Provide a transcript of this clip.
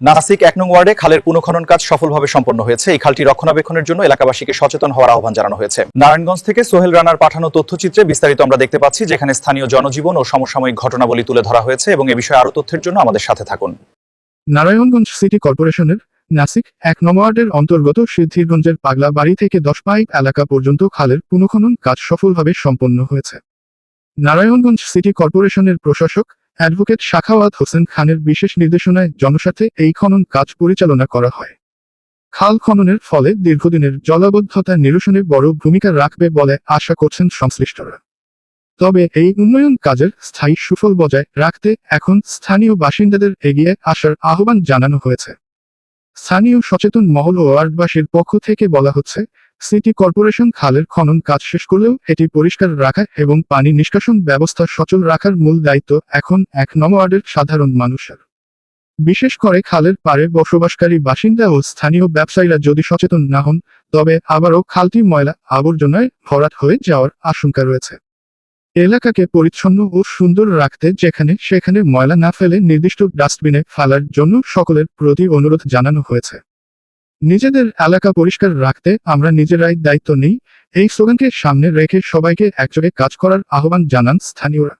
নাসিক ১ নং ওয়ার্ডে খালের পুনঃখনন কাজ সফলভাবে সম্পন্ন হয়েছে। এই খালটি রক্ষণাবেক্ষণের জন্য এলাকাবাসীকে সচেতন হওয়ার আহ্বান জানানো হয়েছে। নারায়ণগঞ্জ থেকে সোহেল রানার পাঠানো তথ্যচিত্রে বিস্তারিত আমরা দেখতে পাচ্ছি, যেখানে স্থানীয় জনজীবন ও সমসাময়িক ঘটনাবলী তুলে ধরা হয়েছে এবং এ বিষয়ে আরও তথ্যের জন্য আমাদের সাথে থাকুন। নারায়ণগঞ্জ সিটি কর্পোরেশনের নাসিক ১ নং ওয়ার্ডের অন্তর্গত সিদ্ধিরগঞ্জের পাগলা বাড়ি থেকে ১০ পাইপ এলাকা পর্যন্ত খালের পুনঃখনন কাজ সফলভাবে সম্পন্ন হয়েছে। নারায়ণগঞ্জ সিটি কর্পোরেশনের প্রশাসক অ্যাডভোকেট সাখাওয়াত হোসেন খানের বিশেষ নির্দেশনায় জনস্বার্থে এই খনন কাজ পরিচালনা করা হয়। খাল খননের ফলে দীর্ঘদিনের জলাবদ্ধতা নিরসনে বড় ভূমিকা রাখবে বলে আশা করছেন সংশ্লিষ্টরা। তবে এই উন্নয়ন কাজের স্থায়ী সুফল বজায় রাখতে এখন স্থানীয় বাসিন্দাদের এগিয়ে আসার আহ্বান জানানো হয়েছে। স্থানীয় সচেতন মহল ও ওয়ার্ডবাসীর পক্ষ থেকে বলা হচ্ছে, সিটি কর্পোরেশন খালের খনন কাজ শেষ করলেও এটি পরিষ্কার রাখা এবং পানি নিষ্কাশন ব্যবস্থা সচল রাখার মূল দায়িত্ব এখন ১ নং ওয়ার্ডের সাধারণ মানুষের। বিশেষ করে খালের পাড়ে বসবাসকারী বাসিন্দা ও স্থানীয় ব্যবসায়ীরা যদি সচেতন না হন, তবে আবারও খালটি ময়লা আবর্জনায় ভরাট হয়ে যাওয়ার আশঙ্কা রয়েছে। এলাকাকে পরিচ্ছন্ন ও সুন্দর রাখতে যেখানে সেখানে ময়লা না ফেলে নির্দিষ্ট ডাস্টবিনে ফেলার জন্য সকলের প্রতি অনুরোধ জানানো হয়েছে। নিজেদের এলাকা পরিষ্কার রাখতে আমরা নিজেরাই দায়িত্ব নিই, এই স্লোগানকে সামনে রেখে সবাইকে একযোগে কাজ করার আহ্বান জানান স্থানীয়রা।